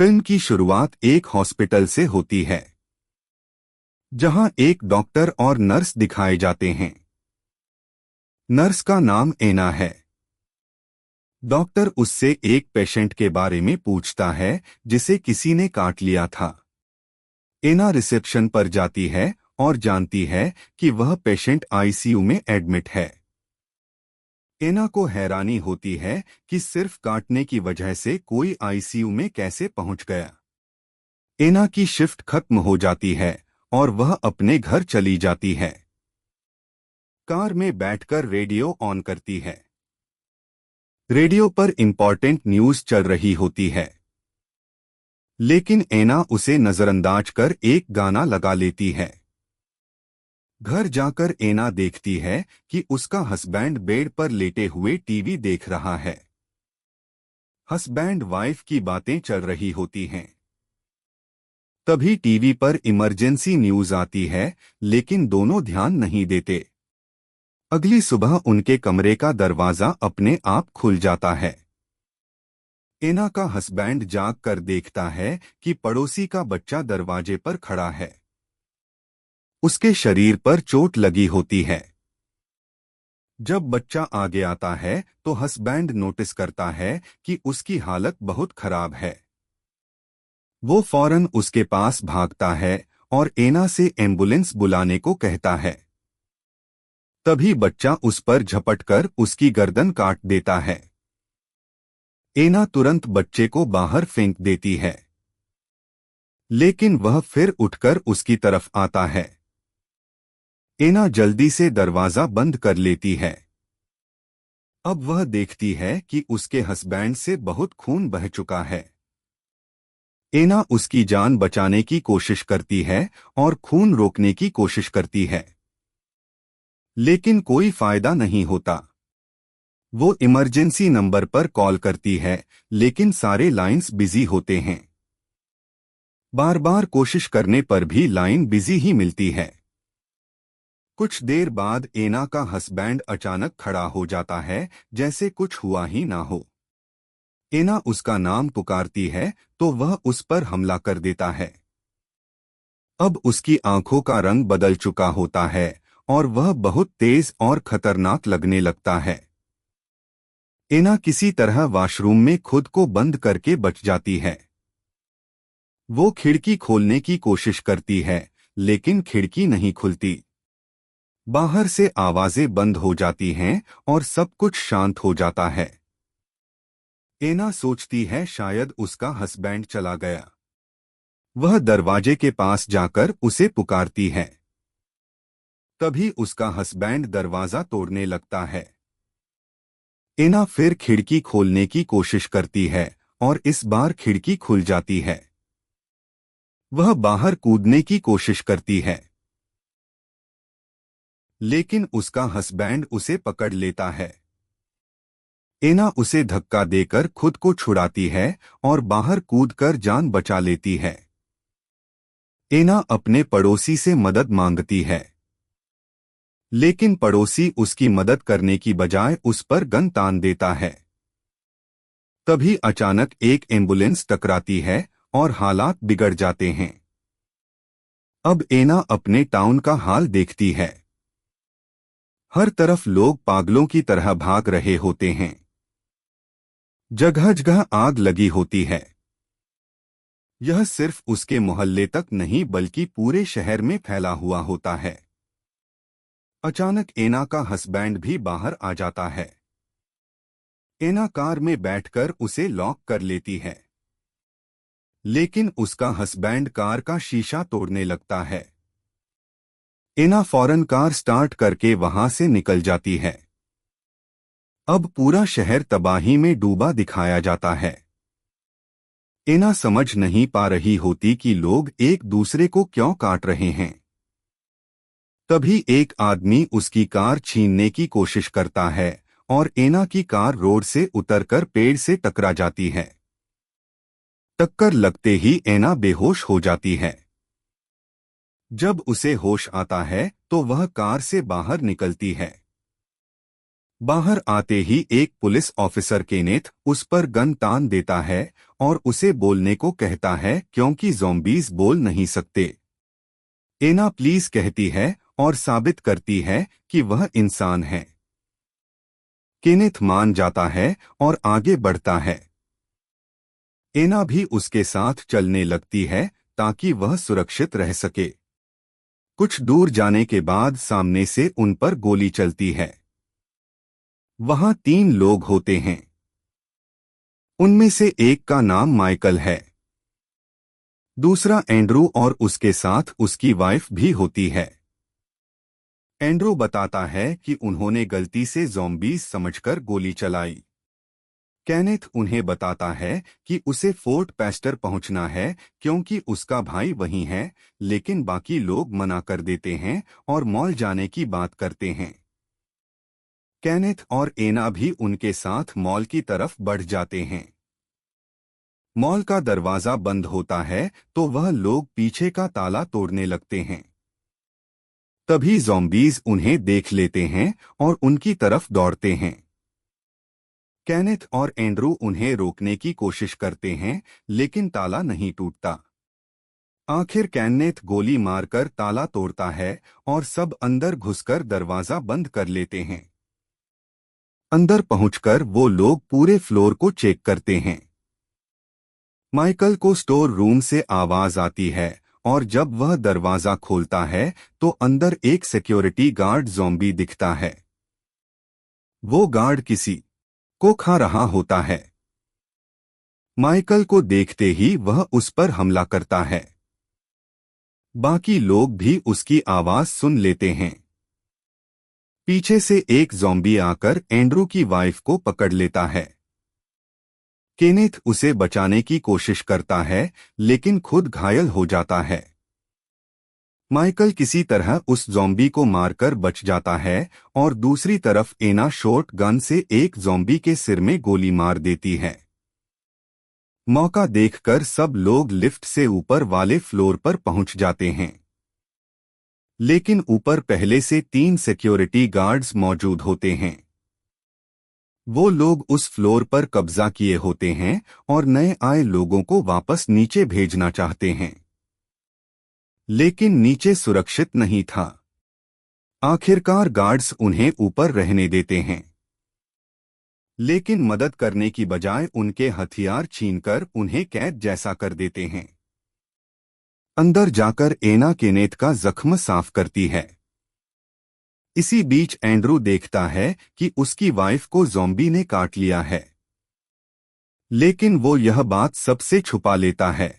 Film की शुरुआत एक हॉस्पिटल से होती है, जहां एक डॉक्टर और नर्स दिखाए जाते हैं। नर्स का नाम एना है। डॉक्टर उससे एक पेशेंट के बारे में पूछता है जिसे किसी ने काट लिया था। एना रिसेप्शन पर जाती है और जानती है कि वह पेशेंट आईसीयू में एडमिट है। एना को हैरानी होती है कि सिर्फ काटने की वजह से कोई आईसीयू में कैसे पहुंच गया। एना की शिफ्ट खत्म हो जाती है और वह अपने घर चली जाती है। कार में बैठकर रेडियो ऑन करती है। रेडियो पर इंपॉर्टेंट न्यूज चल रही होती है, लेकिन एना उसे नजरअंदाज कर एक गाना लगा लेती है। घर जाकर एना देखती है कि उसका हस्बैंड बेड पर लेटे हुए टीवी देख रहा है। हस्बैंड वाइफ की बातें चल रही होती हैं। तभी टीवी पर इमरजेंसी न्यूज आती है, लेकिन दोनों ध्यान नहीं देते। अगली सुबह उनके कमरे का दरवाजा अपने आप खुल जाता है। एना का हस्बैंड जाग कर देखता है कि पड़ोसी का बच्चा दरवाजे पर खड़ा है। उसके शरीर पर चोट लगी होती है। जब बच्चा आगे आता है तो हस्बैंड नोटिस करता है कि उसकी हालत बहुत खराब है। वो फौरन उसके पास भागता है और एना से एम्बुलेंस बुलाने को कहता है। तभी बच्चा उस पर झपटकर उसकी गर्दन काट देता है। एना तुरंत बच्चे को बाहर फेंक देती है, लेकिन वह फिर उठकर उसकी तरफ आता है। एना जल्दी से दरवाजा बंद कर लेती है। अब वह देखती है कि उसके हस्बैंड से बहुत खून बह चुका है। एना उसकी जान बचाने की कोशिश करती है और खून रोकने की कोशिश करती है, लेकिन कोई फायदा नहीं होता। वो इमरजेंसी नंबर पर कॉल करती है, लेकिन सारे लाइंस बिजी होते हैं। बार बार कोशिश करने पर भी लाइन बिजी ही मिलती है। कुछ देर बाद एना का हस्बैंड अचानक खड़ा हो जाता है, जैसे कुछ हुआ ही ना हो। एना उसका नाम पुकारती है तो वह उस पर हमला कर देता है। अब उसकी आंखों का रंग बदल चुका होता है और वह बहुत तेज और खतरनाक लगने लगता है। एना किसी तरह वॉशरूम में खुद को बंद करके बच जाती है। वो खिड़की खोलने की कोशिश करती है, लेकिन खिड़की नहीं खुलती। बाहर से आवाजें बंद हो जाती हैं और सब कुछ शांत हो जाता है। एना सोचती है शायद उसका हस्बैंड चला गया। वह दरवाजे के पास जाकर उसे पुकारती है। तभी उसका हस्बैंड दरवाजा तोड़ने लगता है। एना फिर खिड़की खोलने की कोशिश करती है और इस बार खिड़की खुल जाती है। वह बाहर कूदने की कोशिश करती है, लेकिन उसका हस्बैंड उसे पकड़ लेता है। एना उसे धक्का देकर खुद को छुड़ाती है और बाहर कूदकर जान बचा लेती है। एना अपने पड़ोसी से मदद मांगती है, लेकिन पड़ोसी उसकी मदद करने की बजाय उस पर गन तान देता है। तभी अचानक एक एम्बुलेंस टकराती है और हालात बिगड़ जाते हैं। अब एना अपने टाउन का हाल देखती है। हर तरफ लोग पागलों की तरह भाग रहे होते हैं। जगह जगह आग लगी होती है। यह सिर्फ उसके मोहल्ले तक नहीं बल्कि पूरे शहर में फैला हुआ होता है। अचानक एना का हस्बैंड भी बाहर आ जाता है। एना कार में बैठकर उसे लॉक कर लेती है, लेकिन उसका हस्बैंड कार का शीशा तोड़ने लगता है। एना फौरन कार स्टार्ट करके वहां से निकल जाती है। अब पूरा शहर तबाही में डूबा दिखाया जाता है। एना समझ नहीं पा रही होती कि लोग एक दूसरे को क्यों काट रहे हैं। तभी एक आदमी उसकी कार छीनने की कोशिश करता है और एना की कार रोड से उतरकर पेड़ से टकरा जाती है। टक्कर लगते ही एना बेहोश हो जाती है। जब उसे होश आता है तो वह कार से बाहर निकलती है। बाहर आते ही एक पुलिस ऑफिसर केनेथ उस पर गन तान देता है और उसे बोलने को कहता है क्योंकि ज़ॉम्बीज़ बोल नहीं सकते। एना प्लीज कहती है और साबित करती है कि वह इंसान है। केनेथ मान जाता है और आगे बढ़ता है। एना भी उसके साथ चलने लगती है ताकि वह सुरक्षित रह सके। कुछ दूर जाने के बाद सामने से उन पर गोली चलती है। वहां 3 लोग होते हैं। उनमें से एक का नाम माइकल है, दूसरा एंड्रू और उसके साथ उसकी वाइफ भी होती है। एंड्रू बताता है कि उन्होंने गलती से ज़ॉम्बीज़ समझकर गोली चलाई। केनेथ उन्हें बताता है कि उसे फोर्ट पेस्टर पहुंचना है क्योंकि उसका भाई वहीं है, लेकिन बाकी लोग मना कर देते हैं और मॉल जाने की बात करते हैं। केनेथ और एना भी उनके साथ मॉल की तरफ बढ़ जाते हैं। मॉल का दरवाजा बंद होता है तो वह लोग पीछे का ताला तोड़ने लगते हैं। तभी ज़ॉम्बीज़ उन्हें देख लेते हैं और उनकी तरफ दौड़ते हैं। केनेथ और एंड्रू उन्हें रोकने की कोशिश करते हैं, लेकिन ताला नहीं टूटता। आखिर केनेथ गोली मारकर ताला तोड़ता है और सब अंदर घुसकर दरवाजा बंद कर लेते हैं। अंदर पहुंचकर वो लोग पूरे फ्लोर को चेक करते हैं। माइकल को स्टोर रूम से आवाज आती है और जब वह दरवाजा खोलता है तो अंदर एक सिक्योरिटी गार्ड ज़ॉम्बी दिखता है। वो गार्ड किसी को खा रहा होता है। माइकल को देखते ही वह उस पर हमला करता है। बाकी लोग भी उसकी आवाज सुन लेते हैं। पीछे से एक ज़ॉम्बी आकर एंड्रू की वाइफ को पकड़ लेता है। केनेथ उसे बचाने की कोशिश करता है, लेकिन खुद घायल हो जाता है। माइकल किसी तरह उस ज़ॉम्बी को मारकर बच जाता है और दूसरी तरफ एना शॉर्ट गन से एक ज़ॉम्बी के सिर में गोली मार देती है। मौका देखकर सब लोग लिफ्ट से ऊपर वाले फ्लोर पर पहुंच जाते हैं, लेकिन ऊपर पहले से 3 सिक्योरिटी गार्ड्स मौजूद होते हैं। वो लोग उस फ्लोर पर कब्जा किए होते हैं और नए आए लोगों को वापस नीचे भेजना चाहते हैं, लेकिन नीचे सुरक्षित नहीं था। आखिरकार गार्ड्स उन्हें ऊपर रहने देते हैं, लेकिन मदद करने की बजाय उनके हथियार छीनकर उन्हें कैद जैसा कर देते हैं। अंदर जाकर एना केनेथ का जख्म साफ करती है। इसी बीच एंड्रू देखता है कि उसकी वाइफ को ज़ॉम्बी ने काट लिया है, लेकिन वो यह बात सबसे छुपा लेता है।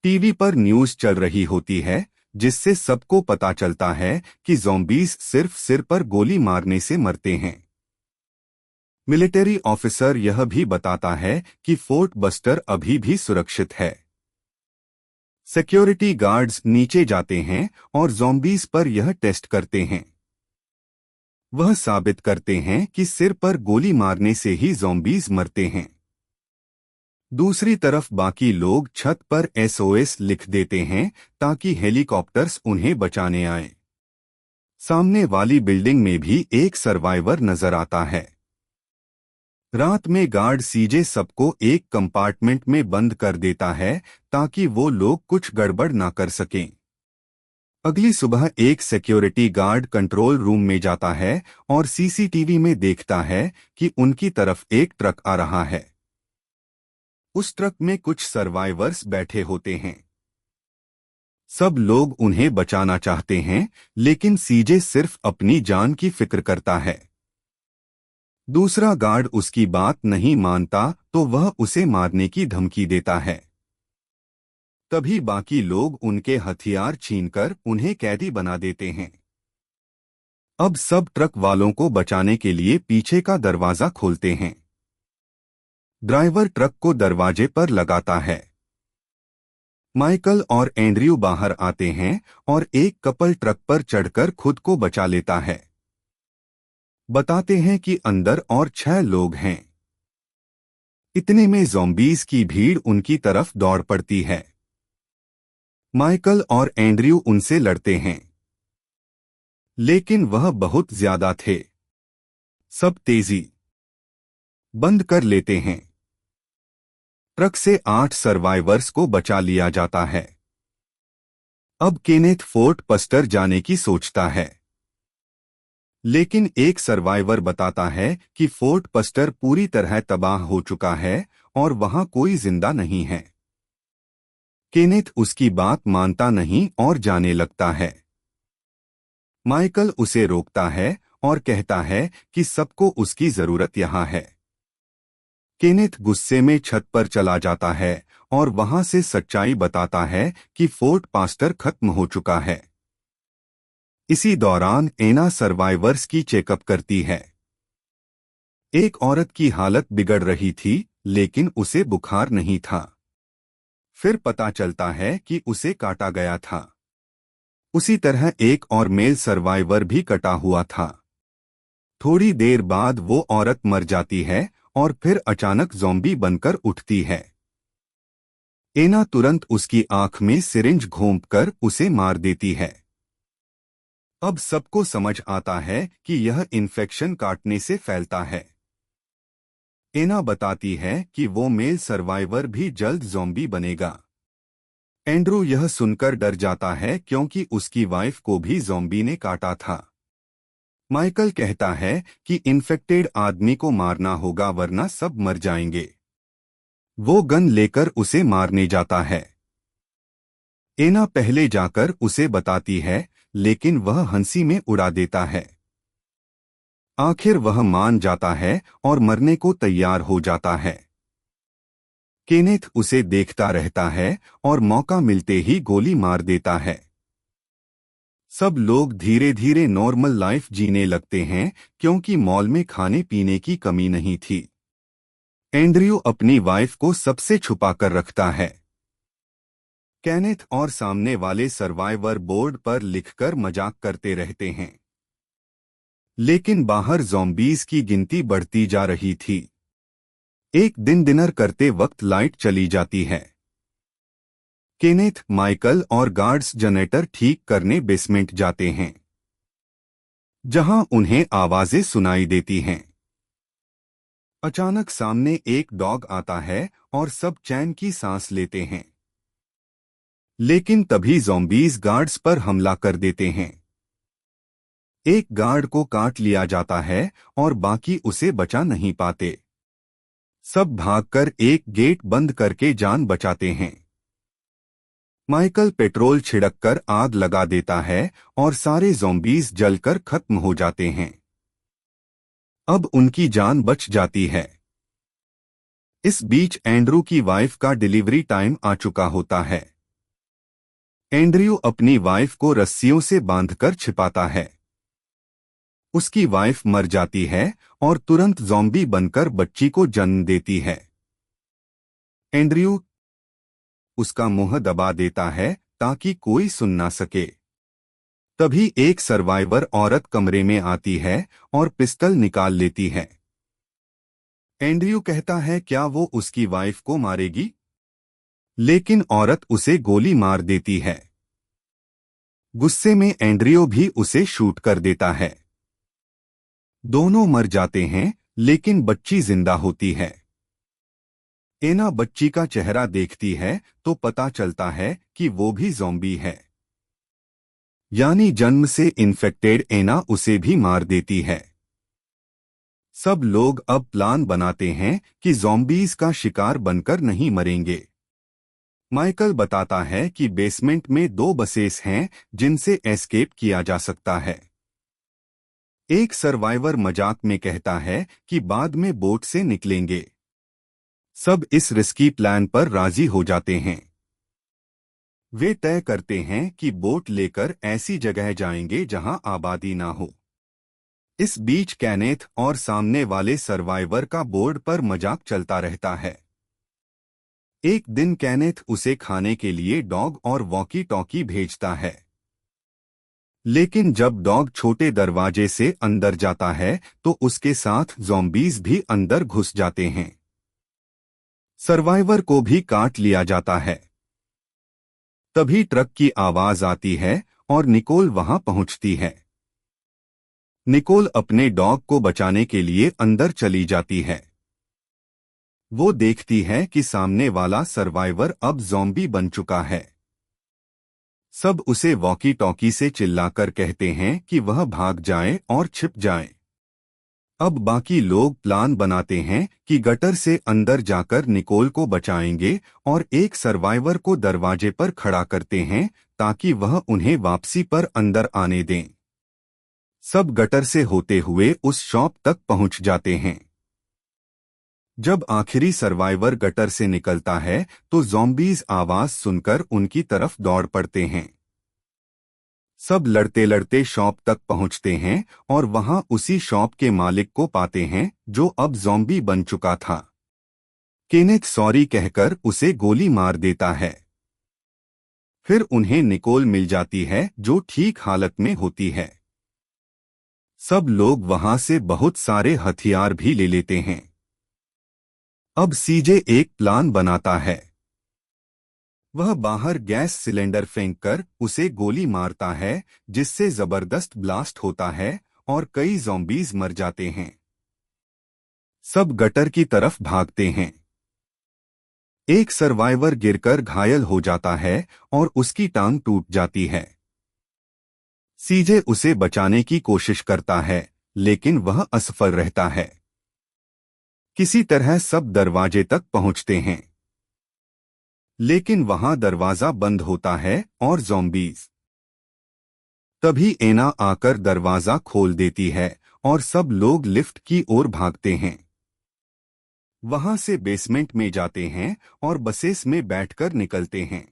टीवी पर न्यूज़ चल रही होती है, जिससे सबको पता चलता है कि ज़ॉम्बीज़ सिर्फ सिर पर गोली मारने से मरते हैं। मिलिट्री ऑफिसर यह भी बताता है कि फोर्ट बस्टर अभी भी सुरक्षित है। सिक्योरिटी गार्ड्स नीचे जाते हैं और ज़ॉम्बीज़ पर यह टेस्ट करते हैं। वह साबित करते हैं कि सिर पर गोली मारने से ही ज़ॉम्बीज़ मरते हैं। दूसरी तरफ बाकी लोग छत पर SOS लिख देते हैं ताकि हेलीकॉप्टर्स उन्हें बचाने आए। सामने वाली बिल्डिंग में भी एक सर्वाइवर नजर आता है। रात में गार्ड सीजे सबको एक कंपार्टमेंट में बंद कर देता है ताकि वो लोग कुछ गड़बड़ ना कर सकें। अगली सुबह एक सिक्योरिटी गार्ड कंट्रोल रूम में जाता है और CCTV में देखता है कि उनकी तरफ एक ट्रक आ रहा है। उस ट्रक में कुछ सर्वाइवर्स बैठे होते हैं। सब लोग उन्हें बचाना चाहते हैं, लेकिन सीजे सिर्फ अपनी जान की फिक्र करता है। दूसरा गार्ड उसकी बात नहीं मानता तो वह उसे मारने की धमकी देता है। तभी बाकी लोग उनके हथियार छीनकर उन्हें कैदी बना देते हैं। अब सब ट्रक वालों को बचाने के लिए पीछे का दरवाजा खोलते हैं। ड्राइवर ट्रक को दरवाजे पर लगाता है। माइकल और एंड्रयू बाहर आते हैं और एक कपल ट्रक पर चढ़कर खुद को बचा लेता है। बताते हैं कि अंदर और 6 लोग हैं। इतने में ज़ॉम्बीज़ की भीड़ उनकी तरफ दौड़ पड़ती है। माइकल और एंड्रयू उनसे लड़ते हैं, लेकिन वह बहुत ज्यादा थे। सब तेजी बंद कर लेते हैं। ट्रक से 8 सर्वाइवर्स को बचा लिया जाता है। अब केनेथ फोर्ट पस्टर जाने की सोचता है, लेकिन एक सर्वाइवर बताता है कि फोर्ट पस्टर पूरी तरह तबाह हो चुका है और वहां कोई जिंदा नहीं है। केनेथ उसकी बात मानता नहीं और जाने लगता है। माइकल उसे रोकता है और कहता है कि सबको उसकी जरूरत यहाँ है। केनेथ गुस्से में छत पर चला जाता है और वहां से सच्चाई बताता है कि फोर्ट पास्टर खत्म हो चुका है। इसी दौरान एना सर्वाइवर्स की चेकअप करती है। एक औरत की हालत बिगड़ रही थी, लेकिन उसे बुखार नहीं था। फिर पता चलता है कि उसे काटा गया था। उसी तरह एक और मेल सर्वाइवर भी कटा हुआ था। थोड़ी देर बाद वो औरत मर जाती है और फिर अचानक ज़ॉम्बी बनकर उठती है। एना तुरंत उसकी आंख में सिरिंज घोंपकर उसे मार देती है। अब सबको समझ आता है कि यह इन्फेक्शन काटने से फैलता है। एना बताती है कि वो मेल सर्वाइवर भी जल्द ज़ॉम्बी बनेगा। एंड्रू यह सुनकर डर जाता है क्योंकि उसकी वाइफ को भी ज़ॉम्बी ने काटा था। माइकल कहता है कि इन्फेक्टेड आदमी को मारना होगा वरना सब मर जाएंगे। वो गन लेकर उसे मारने जाता है। एना पहले जाकर उसे बताती है, लेकिन वह हंसी में उड़ा देता है। आखिर वह मान जाता है और मरने को तैयार हो जाता है। केनेथ उसे देखता रहता है और मौका मिलते ही गोली मार देता है। सब लोग धीरे धीरे नॉर्मल लाइफ जीने लगते हैं क्योंकि मॉल में खाने पीने की कमी नहीं थी। एंड्रयू अपनी वाइफ को सबसे छुपा कर रखता है। केनेथ और सामने वाले सर्वाइवर बोर्ड पर लिखकर मजाक करते रहते हैं। लेकिन बाहर ज़ॉम्बीज की गिनती बढ़ती जा रही थी। एक दिन डिनर करते वक्त लाइट चली जाती है। केनेथ, माइकल और गार्ड्स जनरेटर ठीक करने बेसमेंट जाते हैं, जहां उन्हें आवाजें सुनाई देती हैं। अचानक सामने एक डॉग आता है और सब चैन की सांस लेते हैं। लेकिन तभी ज़ॉम्बीज गार्ड्स पर हमला कर देते हैं। एक गार्ड को काट लिया जाता है और बाकी उसे बचा नहीं पाते। सब भागकर एक गेट बंद करके जान बचाते हैं। माइकल पेट्रोल छिड़ककर आग लगा देता है और सारे ज़ॉम्बीज जलकर खत्म हो जाते हैं। अब उनकी जान बच जाती है। इस बीच एंड्रू की वाइफ का डिलीवरी टाइम आ चुका होता है। एंड्रयू अपनी वाइफ को रस्सियों से बांधकर छिपाता है। उसकी वाइफ मर जाती है और तुरंत ज़ॉम्बी बनकर बच्ची को जन्म देती है। एंड्रयू उसका मुंह दबा देता है ताकि कोई सुन ना सके। तभी एक सर्वाइवर औरत कमरे में आती है और पिस्टल निकाल लेती है। एंड्रयू कहता है क्या वो उसकी वाइफ को मारेगी, लेकिन औरत उसे गोली मार देती है। गुस्से में एंड्रयू भी उसे शूट कर देता है। दोनों मर जाते हैं, लेकिन बच्ची जिंदा होती है। एना बच्ची का चेहरा देखती है तो पता चलता है कि वो भी ज़ॉम्बी है। यानी जन्म से इन्फेक्टेड एना उसे भी मार देती है। सब लोग अब प्लान बनाते हैं कि ज़ॉम्बीज का शिकार बनकर नहीं मरेंगे। माइकल बताता है कि बेसमेंट में 2 बसेस हैं जिनसे एस्केप किया जा सकता है। एक सर्वाइवर मजाक में कहता है कि बाद में बोट से निकलेंगे। सब इस रिस्की प्लान पर राजी हो जाते हैं। वे तय करते हैं कि बोट लेकर ऐसी जगह जाएंगे जहां आबादी ना हो। इस बीच केनेथ और सामने वाले सर्वाइवर का बोर्ड पर मजाक चलता रहता है। एक दिन केनेथ उसे खाने के लिए डॉग और वॉकी टॉकी भेजता है। लेकिन जब डॉग छोटे दरवाजे से अंदर जाता है तो उसके साथ ज़ॉम्बीज भी अंदर घुस जाते हैं। सर्वाइवर को भी काट लिया जाता है। तभी ट्रक की आवाज आती है और निकोल वहां पहुंचती है। निकोल अपने डॉग को बचाने के लिए अंदर चली जाती है। वो देखती है कि सामने वाला सर्वाइवर अब ज़ॉम्बी बन चुका है। सब उसे वॉकी टॉकी से चिल्लाकर कहते हैं कि वह भाग जाए और छिप जाए। अब बाकी लोग प्लान बनाते हैं कि गटर से अंदर जाकर निकोल को बचाएंगे और एक सर्वाइवर को दरवाजे पर खड़ा करते हैं ताकि वह उन्हें वापसी पर अंदर आने दें। सब गटर से होते हुए उस शॉप तक पहुंच जाते हैं। जब आखिरी सर्वाइवर गटर से निकलता है तो ज़ॉम्बीज़ आवाज सुनकर उनकी तरफ दौड़ पड़ते हैं। सब लड़ते लड़ते शॉप तक पहुंचते हैं और वहां उसी शॉप के मालिक को पाते हैं जो अब ज़ॉम्बी बन चुका था। केनेथ सॉरी कहकर उसे गोली मार देता है। फिर उन्हें निकोल मिल जाती है जो ठीक हालत में होती है। सब लोग वहां से बहुत सारे हथियार भी ले लेते हैं। अब सीजे एक प्लान बनाता है। वह बाहर गैस सिलेंडर फेंककर उसे गोली मारता है जिससे जबरदस्त ब्लास्ट होता है और कई ज़ॉम्बीज़ मर जाते हैं। सब गटर की तरफ भागते हैं। एक सर्वाइवर गिरकर घायल हो जाता है और उसकी टांग टूट जाती है। सीजे उसे बचाने की कोशिश करता है लेकिन वह असफल रहता है। किसी तरह सब दरवाजे तक पहुंचते हैं लेकिन वहां दरवाजा बंद होता है और ज़ॉम्बीज़। तभी एना आकर दरवाजा खोल देती है और सब लोग लिफ्ट की ओर भागते हैं। वहां से बेसमेंट में जाते हैं और बसेस में बैठकर निकलते हैं।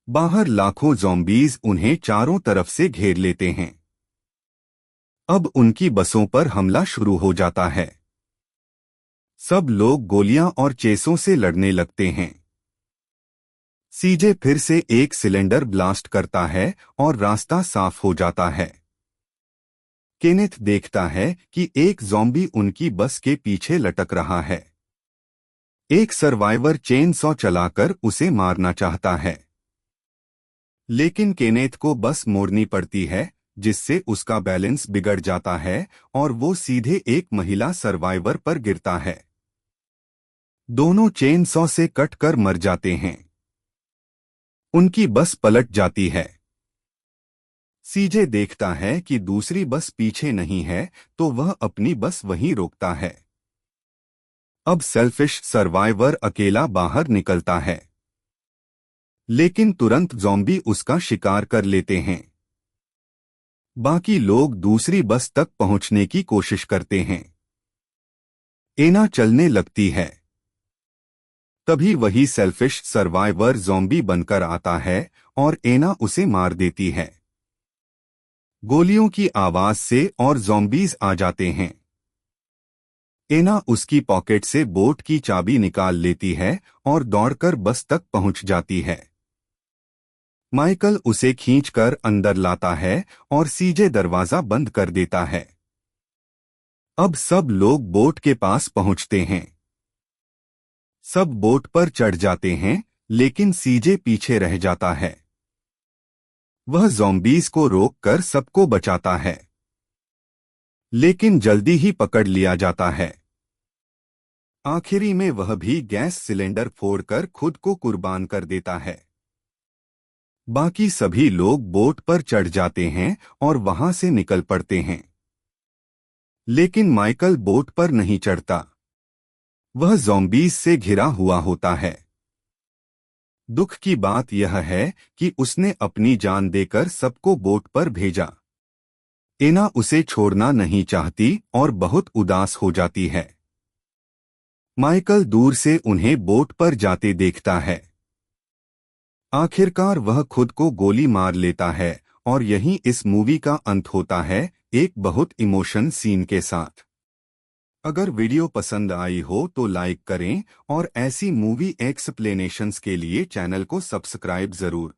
बाहर लाखों ज़ॉम्बीज़ उन्हें चारों तरफ से घेर लेते हैं। अब उनकी बसों पर हमला शुरू हो जाता है। सब लोग गोलियां और चेसों से लड़ने लगते हैं। सीजे फिर से एक सिलेंडर ब्लास्ट करता है और रास्ता साफ हो जाता है। केनेथ देखता है कि एक ज़ॉम्बी उनकी बस के पीछे लटक रहा है। एक सर्वाइवर चेन सॉ चलाकर उसे मारना चाहता है लेकिन केनेथ को बस मोड़नी पड़ती है जिससे उसका बैलेंस बिगड़ जाता है और वो सीधे एक महिला सर्वाइवर पर गिरता है। दोनों चेन सॉ से कट कर मर जाते हैं। उनकी बस पलट जाती है। सीजे देखता है कि दूसरी बस पीछे नहीं है तो वह अपनी बस वहीं रोकता है। अब सेल्फिश सर्वाइवर अकेला बाहर निकलता है लेकिन तुरंत ज़ॉम्बी उसका शिकार कर लेते हैं। बाकी लोग दूसरी बस तक पहुंचने की कोशिश करते हैं। एना चलने लगती है। तभी वही सेल्फिश सर्वाइवर ज़ॉम्बी बनकर आता है और एना उसे मार देती है। गोलियों की आवाज से और ज़ॉम्बीज़ आ जाते हैं। एना उसकी पॉकेट से बोट की चाबी निकाल लेती है और दौड़कर बस तक पहुंच जाती है। माइकल उसे खींचकर अंदर लाता है और सीजे दरवाजा बंद कर देता है। अब सब लोग बोट के पास पहुंचते हैं। सब बोट पर चढ़ जाते हैं लेकिन सीजे पीछे रह जाता है। वह ज़ॉम्बीज़ को रोककर सबको बचाता है लेकिन जल्दी ही पकड़ लिया जाता है। आखिरी में वह भी गैस सिलेंडर फोड़कर खुद को कुर्बान कर देता है। बाकी सभी लोग बोट पर चढ़ जाते हैं और वहां से निकल पड़ते हैं लेकिन माइकल बोट पर नहीं चढ़ता। वह ज़ॉम्बीज़ से घिरा हुआ होता है। दुख की बात यह है कि उसने अपनी जान देकर सबको बोट पर भेजा। एना उसे छोड़ना नहीं चाहती और बहुत उदास हो जाती है। माइकल दूर से उन्हें बोट पर जाते देखता है। आखिरकार वह खुद को गोली मार लेता है और यहीं इस मूवी का अंत होता है एक बहुत इमोशन सीन के साथ। अगर वीडियो पसंद आई हो तो लाइक करें और ऐसी मूवी एक्सप्लेनेशंस के लिए चैनल को सब्सक्राइब जरूर